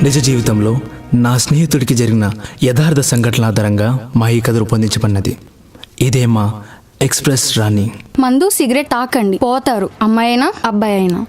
నిజ జీవితంలో నా స్నేహితుడికి జరిగిన యథార్థ సంఘటనల ఆధారంగా మా ఈ కథ రూపొందించబడినది. ఇదే మా ఎక్స్ప్రెస్ రాణి. మందు సిగరెట్ తాకండి, పోతారు, అమ్మాయి అయినా అబ్బాయి అయినా.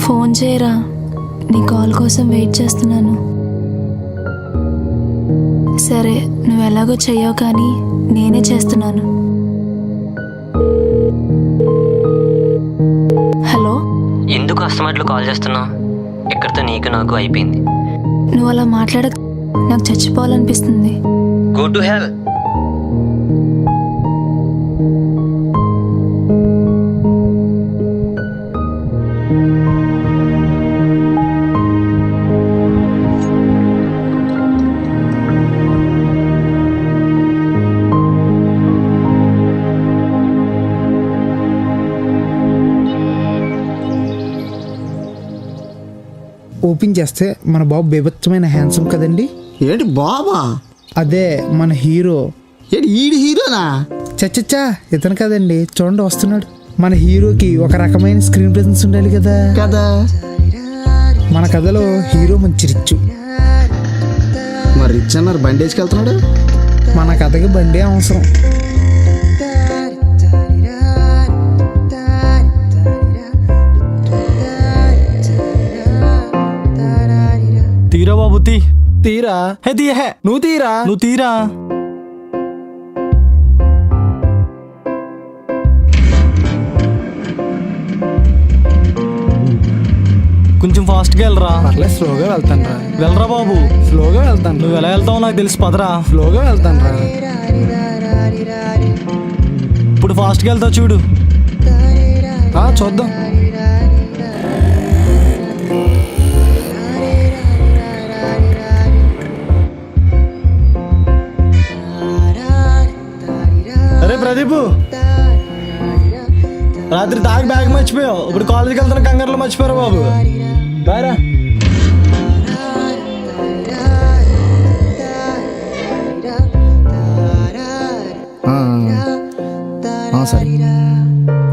ఫోన్ చేయరా, నీ కాల్ కోసం వెయిట్ చేస్తున్నాను. సరే, నువ్వు ఎలాగో చెయ్యవు కానీ నేనే చేస్తున్నాను. హలో, ఎందుకు అస్తమాట్లు కాల్ చేస్తున్నావు? ఎక్కడితో నీకు నాకు అయిపోయింది. నువ్వు అలా మాట్లాడక నాకు చచ్చిపోవాలనిపిస్తుంది. Go to hell. ఓపెన్ చేస్తే మన బాబు బీభత్సమైన హ్యాండ్సమ్ కదండి. ఏంటి బాబా? అదే మన హీరో. ఏంటి ఈడి హీరోనా? చచ్చచ్చా, ఇతను కదండి, చూడండి వస్తున్నాడు. మన హీరోకి ఒక రకమైన స్క్రీన్ ప్రెజెన్స్ ఉండాలి కదా. కదా, మన కథలో హీరో మంచి రిచ్చు. మరి రిచ్ అన్నారు, బండి వేసుకెళ్తున్నాడు. మన కథకి బండి అవసరం. తీరా బాబు, తీరా. హే తీ, హే నువ్వు తీరా. నువ్వు తీరా. కొంచెం ఫాస్ట్గా వెళ్ళరా. పర్లేదు, స్లోగా వెళ్తాను రా. వెళ్ళరా బాబు, స్లోగా వెళ్తాను. నువ్వు ఎలా వెళ్తావు నాకు తెలిసి, పదరా. స్లోగా వెళ్తాను రా. ఇప్పుడు ఫాస్ట్గా వెళ్తావు చూడు. చూద్దాం. అరే ప్రదీప్, రాత్రి తాగి బ్యాగ్ మర్చిపోయావు. ఇప్పుడు కాలేజీకి వెళ్తున్న కంగారులో మర్చిపోయారు బాబు. బాయ్. సరే.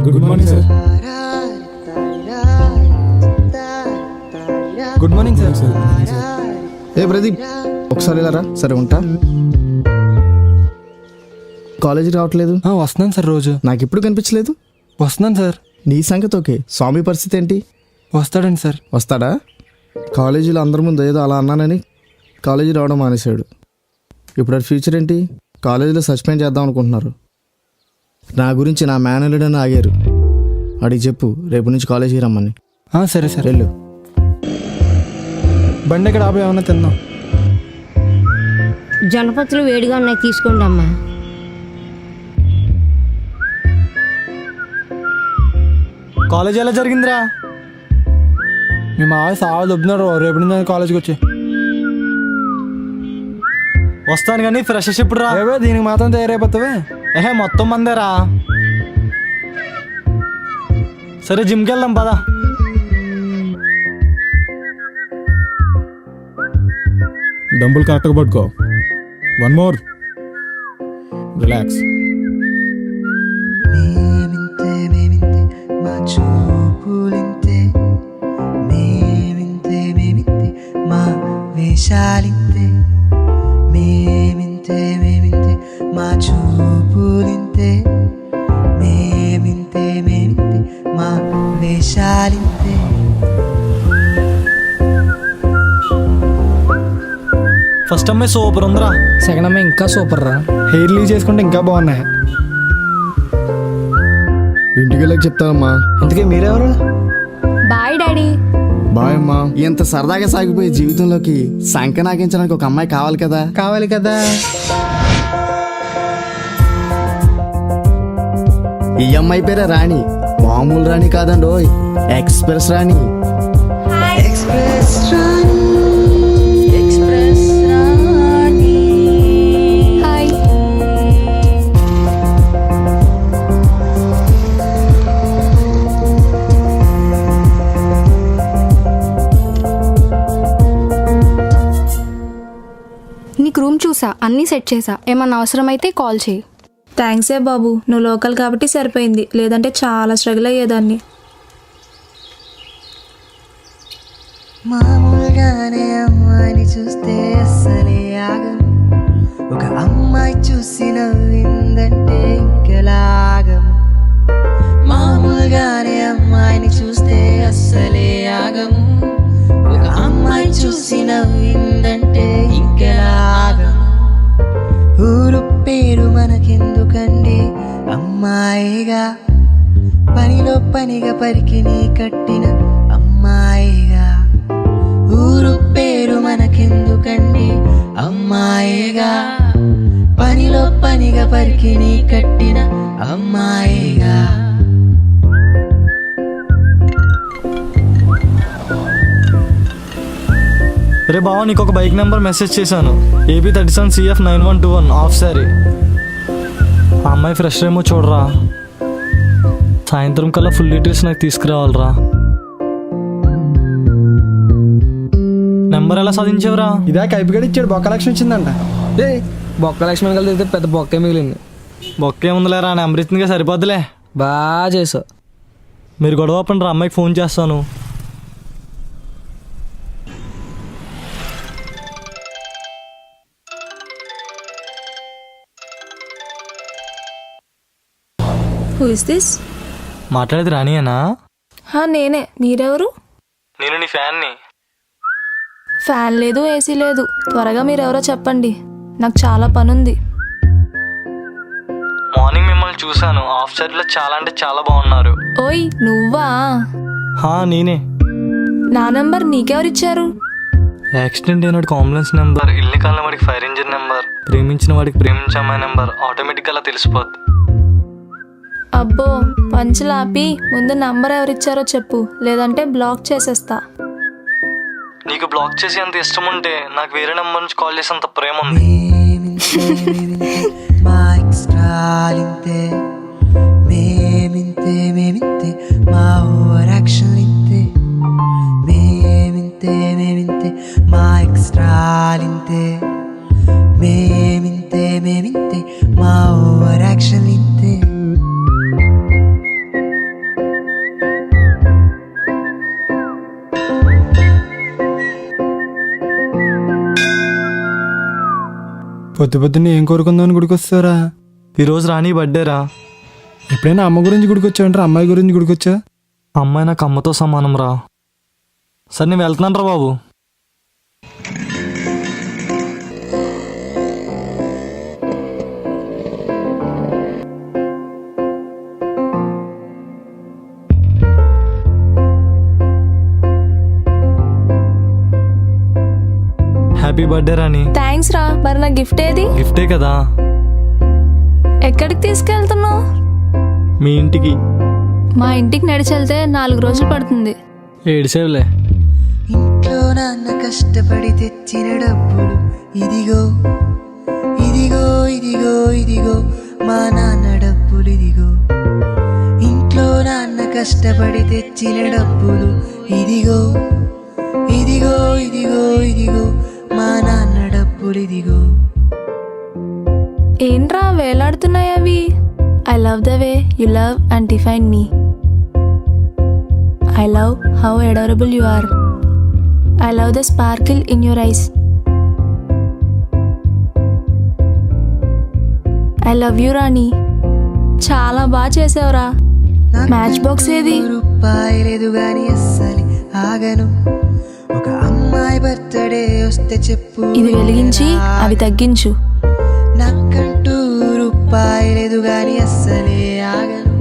Good morning sir. Good morning sir. ఏ ప్రదీప్, ఒకసారి ఇలా రా. సరే, ఉంటా. కాలేజీ రావట్లేదు? వస్తున్నాను సార్. రోజు నాకు ఇప్పుడు కనిపించలేదు. వస్తున్నాను సార్. నీ సంగతి ఓకే, స్వామి పరిస్థితి ఏంటి? వస్తాడండి సార్. వస్తాడా? కాలేజీలో అందరి ముందు ఏదో అలా అన్నానని కాలేజీ రావడం మానేశాడు. ఇప్పుడు అది ఫ్యూచర్ ఏంటి? కాలేజీలో సస్పెండ్ చేద్దాం అనుకుంటున్నారు. నా గురించి నా మేనలుడని ఆగారు. అడిగి చెప్పు, రేపు నుంచి కాలేజీకి రమ్మని. సరే సార్. వెళ్ళు. బండి ఎక్కడ ఆపే, ఏమన్నా తిందాం. జనపతులు వేడిగా ఉన్నాయి, తీసుకోండి అమ్మా. కాలేజ్ ఎలా జరిగిందిరా? మీ మావ సావ దొబ్బుతున్నాడు. రేపు నుంచి కాలేజ్కి వచ్చి వస్తాను కానీ ఫ్రెషర్స్ ఇప్పుడు రా. దీనికి మాత్రం తయారైపోతావే. మొత్తం మందేరా. సరే, జిమ్కి వెళ్దాం పదా. డంబుల్ కరెక్ట్గా పట్టుకో. One more. రిలాక్స్. వేషాలింతే మేమింతే మేమింతే మా చూపులింతే మేమింతే మేమింతే మా వేషాలింతే. ఫస్ట్ అమ్మాయి సూపర్ ఉందిరా. సెకండ్ అమ్మాయి ఇంకా సూపర్ రా. హెయిర్ లీవ్ చేసుకుంటే ఇంకా బాగున్నాయి. ఇంటికి వెళ్ళక చెప్తానమ్మా. ఇంతకీ మీరెవరు? Bye daddy. బాయ్ అమ్మా. ఇంత సరదాగా సాగిపోయే జీవితంలోకి సంఖ్య నాకించడానికి ఒక అమ్మాయి కావాలి కదా. కావాలి కదా. ఈ అమ్మాయి పేరే రాణి. మామూలు రాణి కాదండి, ఓయ్ ఎక్స్ప్రెస్ రాణి. ఎక్స్ప్రెస్ రాణి ఎక్స్ప్రెస్ రాణి. హాయ్. నీకు రూమ్ చూసా, అన్నీ సెట్ చేసా. ఏమన్నా అవసరమైతే కాల్ చేయి. థ్యాంక్సే బాబు, నువ్వు లోకల్ కాబట్టి సరిపోయింది, లేదంటే చాలా స్ట్రగుల్ అయ్యేదాన్ని. మామూలుగానే అమ్మాయిని చూస్తే అస్సలే ఆగం. ఒక అమ్మాయి చూసి నవ్విందంటే ఇంకెలాగం. మామూలుగానే అమ్మాయిని చూస్తే అస్సలే ఆగం. ఒక అమ్మాయి చూసి నవ్విందంటే ఇంకెలాగం. ఊరు పేరు మనకెందుకండి, అమ్మాయిగా పనిలో పనిగా పరికిని కట్టిన అమ్మాయిగా. ఊరు పేరు మనకెందుకండి, అమ్మాయిగా పనిలో పనిగా పరికిని కట్టిన అమ్మాయిగా. రే బావ, నీకు ఒక బైక్ నెంబర్ మెసేజ్ చేశాను. AP 37 CF 9121 of sorry. ఆ అమ్మాయి ఫ్రెష్ ఏమో చూడరా. సాయంత్రం కల్లా ఫుల్ డీటెయిల్స్ నాకు తీసుకురావాలరా. నెంబర్ ఎలా సాధించావురా? ఇదా కైపిగడ ఇచ్చాడు, బొక్క లక్ష్మి ఇచ్చిందంట. బొక్క లక్ష్మణ్ కలిసి పెద్ద బొక్కే మిగిలింది. బొక్కే ఉందిలేరా, నెంబర్ ఇచ్చిందిగా సరిపోద్దులే. బాగా చేసావు. మీరు గొడవ పని రా, అమ్మాయికి ఫోన్ చేస్తాను. Who is this? మాట్లాడేది రాణియేనా? నేనే. మీరెవరు? నేను నీ ఫ్యాన్ని. ఫ్యాన్ లేదు, ఏసీ లేదు. త్వరగా మీరెవరో చెప్పండి, నాకు చాలా పనుంది. మార్నింగ్ మిమ్మల్ని చూశాను, ఆఫ్ సారీలో చాలా అంటే చాలా బాగున్నారు. ఓయ్ నువ్వా? నేనే. నా నంబర్ నీకెవరిచ్చారు? యాక్సిడెంట్ అయిన వాడికి అంబులెన్స్ నెంబర్, ఇల్లు కాలిన వాడికి ఫైర్ ఇంజిన్ నెంబర్, ప్రేమించిన వాడికి ప్రేమించే అమ్మాయి నెంబర్ ఆటోమేటిక్గా అలా తెలిసిపోద్ది. అబ్బో పంచులాపి ముందు నంబర్ ఎవరిచ్చారో చెప్పు, లేదంటే బ్లాక్ చేసేస్తా. నీకు బ్లాక్ చేసి అంత ఇష్టం ఉంటే నాకు వేరే నెంబర్ నుంచి కాల్ చేసేంత ప్రేమ ఉంది. మా ఎక్స్ట్రాలింతే మేమింతే మేమింతే మా ఓవర్ యాక్షన్ ఇంతే. మేమింతే మేమింతే మా ఎక్స్ట్రాలింతే మేమింతే మేమింతే మా ఓవర్ యాక్షన్ ఇంతే. పొద్దు పొద్దున్నే ఏం కోరుకుందామని గుడికి వస్తారా? ఈరోజు రాణి బర్త్డేరా. ఎప్పుడైనా అమ్మ గురించి గుడికి వచ్చావంటారా? అమ్మాయి గురించి గుడికి వచ్చా? అమ్మాయి నాకు అమ్మతో సమానం రా. సరే నేను వెళ్తున్నాను రా బాబు. హ్యాపీ బర్త్డే రాణి. థ్యాంక్స్ రా. మరి నా గిఫ్ట్ ఏది? గిఫ్టే కదా. ఎక్కడికి తీసుకెళ్తున్నావు? మీ ఇంటికి. మా ఇంటికి నడిచెళ్తే 4 రోజులు పడుతుంది. ఏడిసేవులే. ఇంట్లో నాన్న కష్టపడి తెచ్చిన డబ్బులు ఇదిగో ఇదిగో ఇదిగో ఇదిగో మా నాన్న డబ్బులు ఇదిగో. ఇంట్లో నాన్న కష్టపడి తెచ్చిన డబ్బులు ఇదిగో ఇదిగో ఇదిగో ఇదిగో మా నాన్న డబ్బులు ఇదిగో. ఏంట్రా వేలాడుతున్నాయి అవి? I love the way you love and define me. I love how adorable you are. I love the sparkle in your eyes. I love you Rani. చాలా బాగా చేసావురా. మ్యాచ్ బాక్స్ ఏది? రూపాయి లేదు గాని అస్సలే ఆగను. ఒక అమ్మాయి బర్త్డే వస్తే చెప్పు, ఇది వెలిగించి అవి తగ్గించు. నాకంటూ రూపాయి లేదు గాని అస్సలే ఆగను.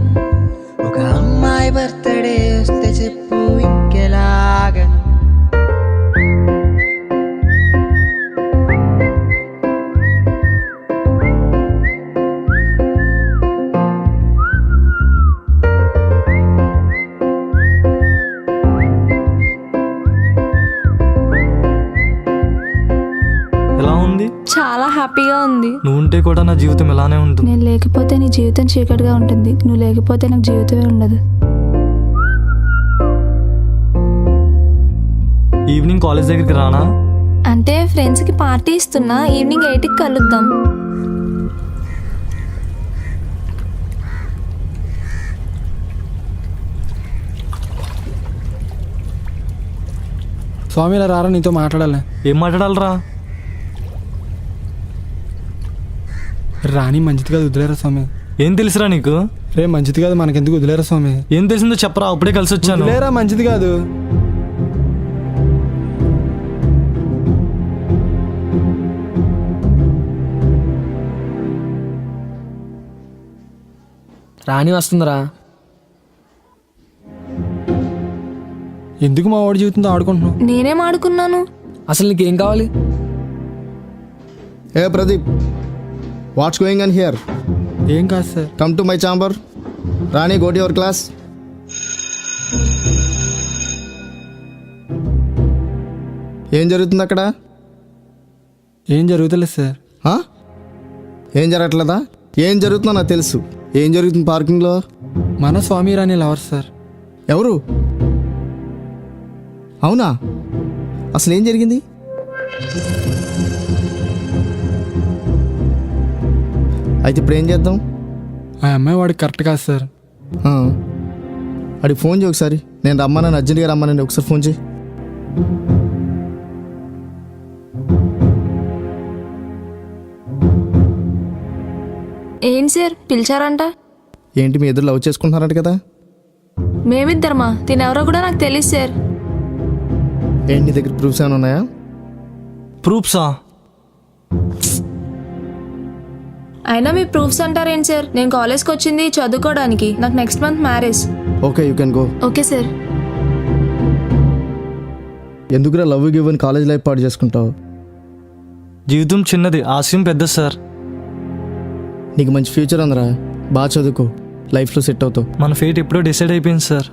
ఒక అమ్మాయి బర్త్డే వస్తే చెప్పు, ఇంకెలా ఆగను. ఎలా ఉంది? చాలా హ్యాపీగా ఉంది. నువ్వు ఉంటే కూడా నా జీవితం ఇలానే ఉంటుంది. నేను లేకపోతే నీ జీవితం చీకటిగా ఉంటుంది. నువ్వు లేకపోతే నాకు జీవితమే ఉండదు. ఈవినింగ్ కాలేజ్ దగ్గరికి రానా? అంటే ఫ్రెండ్స్కి పార్టీ ఇస్తున్నా. ఈవినింగ్ 8కి కలుద్దాం. స్వామి ఇలా రారా, నీతో మాట్లాడాలి. ఏం మాట్లాడాలరా? రాణి మంచిది కాదు, వదిలేరా స్వామి. ఏం తెలుసురా నీకు? రే మంచిది కాదు, మనకెందుకు, వదిలేరా స్వామి. ఏం తెలిసిందో చెప్పరా, అప్పుడే కలిసి వచ్చాను. వదిలేరా, మంచిది కాదు. రాణి వస్తుందిరా. ఎందుకు మా వాడి జీవితంతో ఆడుకుంటున్నావు? నేనేం ఆడుకున్నాను? అసలు నీకేం కావాలి? ఏ Pradeep, what's going on here? ఏం కాదు sir. Come to my chamber. Rani, go to your class. ఏం జరుగుతుంది అక్కడ? ఏం జరుగుతలేదు సార్. ఆ? ఏం జరగట్లేదా? ఏం జరుగుతుందో నాకు తెలుసు. ఏం జరుగుతుంది పార్కింగ్లో? మన స్వామి రాణి లవర్ సార్. ఎవరు? అవునా? అసలు ఏం జరిగింది? అయితే ఇప్పుడు ఏం చేద్దాం? ఆ అమ్మాయి వాడికి కరెక్ట్ కాదు సార్. అడిగి ఫోన్ చేయి ఒకసారి. నేను రమ్మన్నాను, అర్జెంట్గా రమ్మనండి. ఒకసారి ఫోన్ చేయి. ఏంటి సార్ పిలిచారంట? ఏంటి మీ ఇద్దరు లవ్ చేసుకుంటున్నారంట కదా? మేమిద్దరమా? తినెవరో కూడా నాకు తెలియదు సార్. ఏంటి నీ దగ్గర ప్రూఫ్స్ ఏమైనా ఉన్నాయా? ప్రూఫ్సా? అయినా మీ ప్రూఫ్స్ అంటారేంటి సార్? నేను కాలేజ్కి వచ్చింది చదువుకోవడానికి. నాకు next month marriage. Okay, you can go. Okay sir. ఎందుకురా లవ్ గివ్ అని కాలేజ్ లైఫ్ పాటు చేసుకుంటావు? జీవితం చిన్నది, ఆశయం పెద్ద సార్. నీకు మంచి ఫ్యూచర్ ఉందిరా, బాగా చదువుకో, లైఫ్లో సెట్ అవుతావు. మన ఫేట్ ఎప్పుడో డిసైడ్ అయిపోయింది సార్.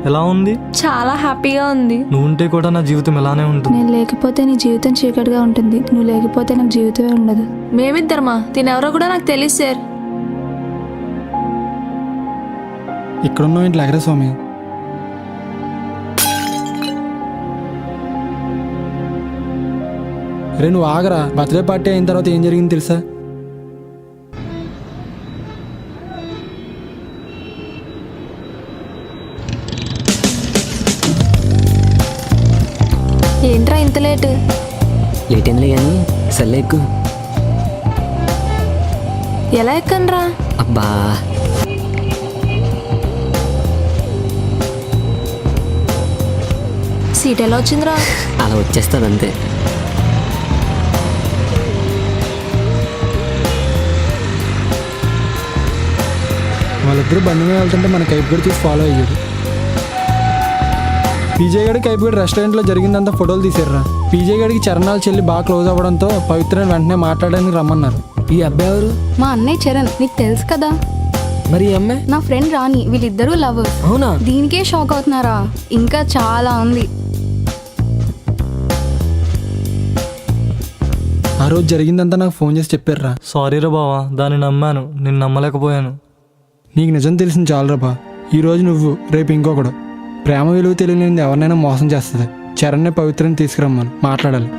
ఎలా ఉంది? చాలా హ్యాపీగా ఉంది. నువ్వు ఉంటే కూడా నా జీవితం ఇలానే ఉంటుంది. నేను లేకపోతే నీ జీవితం చీకటిగా ఉంటుంది. నువ్వు లేకపోతే నాకు జీవితమే ఉండదు. మేమిద్దరమా? తినెవరో కూడా నాకు తెలియదు సార్. ఇక్కడున్నావు ఇంట్లో ఎగరా స్వామి. రే నువ్వు ఆగరా. బర్త్డే పార్టీ అయిన తర్వాత ఏం జరిగింది తెలుసా? ఏంట్రా ఇంత లేట్? లేట్ అయిందిలే కానీ సర్లే ఎక్కువ. ఎలా ఎక్కనరా? అబ్బా, సీట్ ఎలా వచ్చిందిరా? అలా వచ్చేస్తుంది అంతే. వాళ్ళిద్దరూ బండి మీద వెళ్తుంటే మన కైపు కూడా చూసి ఫాలో అయ్యాడు. పీజే గడికి కైపు గడి రెస్టారెంట్లో జరిగిందంతా ఫోటోలు తీసారురా. పీజే గడికి చరణాలు చెల్లి బాగా క్లోజ్ అవ్వడంతో పవిత్రని వెంటనే మాట్లాడడానికి రమ్మన్నారు. ఈ అబ్బాయి ఎవరు? మా అన్నయ్య చరణ్, నీకు తెలుసు కదా. మరి ఈ అమ్మాయి? నా ఫ్రెండ్ రాణి. వీళ్ళిద్దరూ లవర్స్. అవునా? దీనికే షాక్ అవుతున్నారా? ఇంకా చాలా ఉంది. ఆ రోజు జరిగిందంతా నాకు ఫోన్ చేసి చెప్పారురా. సారీరా బావా, దాన్ని నమ్మాను, నిన్ను నమ్మలేకపోయాను. నీకు నిజం తెలిసింది చాలురా బా. ఈరోజు నువ్వు, రేపు ఇంకొకడు. ప్రేమ విలువ తెలియనిది ఎవరినైనా మోసం చేస్తుంది. చరణ్ని పవిత్రని తీసుకురమ్మను, మాట్లాడాలి.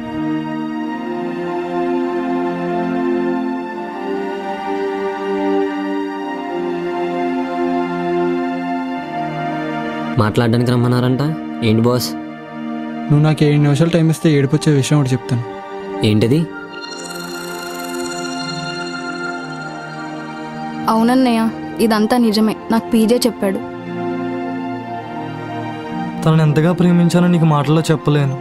మాట్లాడడానికి రమ్మన్నారంట. ఏంటి బాస్? నువ్వు నాకు 7 నిమిషాలు టైం ఇస్తే ఏడిపొచ్చే విషయం ఒకటి చెప్తాను. ఏంటిది? అవునన్నయ్య, ఇదంతా నిజమే. నాకు పీజే చెప్పాడు. తనని ఎంతగా ప్రేమించానో నీకు మాటల్లో చెప్పలేను.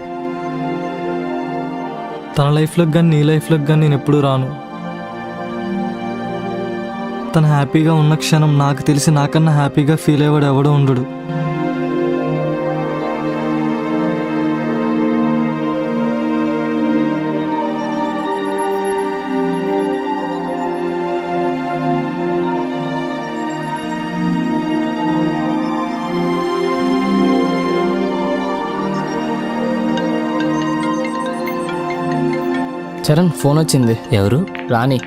తన లైఫ్లోకి కానీ నీ లైఫ్లోకి కానీ నేను ఎప్పుడూ రాను. తను హ్యాపీగా ఉన్న క్షణం నాకు తెలిసి నాకన్నా హ్యాపీగా ఫీల్ అయ్యేవాడు ఎవడో ఉండడు. చరణ్ ఫోన్ వచ్చింది. ఎవరు? రాణి.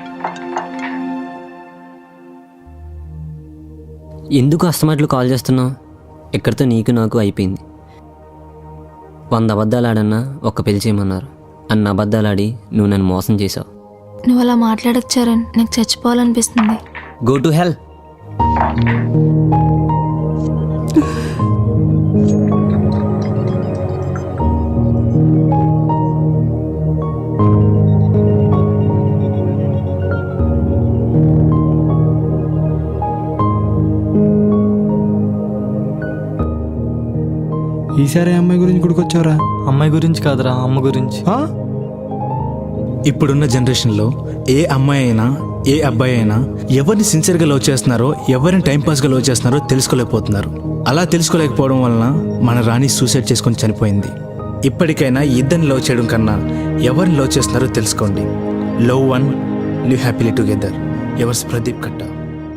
ఎందుకు అస్తమాట్లు కాల్ చేస్తున్నావు? ఎక్కడితో నీకు నాకు అయిపోయింది. 100 అబద్ధాలు ఆడన్నా ఒక్క పెళ్లి చేయమన్నారు. అన్న అబద్ధాలు ఆడి నువ్వు నన్ను మోసం చేసావు. నువ్వు అలా మాట్లాడకు చరణ్, నాకు చచ్చిపోవాలనిపిస్తుంది. గో టు హెల్. ఈసారి ఏ అమ్మాయి గురించి గుడికొచ్చారా? అమ్మాయి గురించి కాదురా, అమ్మ గురించి. ఇప్పుడున్న జనరేషన్లో ఏ అమ్మాయి అయినా ఏ అబ్బాయి అయినా ఎవరిని సిన్సియర్గా లవ్ చేస్తున్నారో ఎవరిని టైంపాస్గా లవ్ చేస్తున్నారో తెలుసుకోలేకపోతున్నారు. అలా తెలుసుకోలేకపోవడం వలన మన రాణి సూసైడ్ చేసుకొని చనిపోయింది. ఇప్పటికైనా ఇద్దరిని లవ్ చేయడం కన్నా ఎవరిని లవ్ చేస్తున్నారో తెలుసుకోండి. Love one, live happily together. Yours Pradeep కట్ట.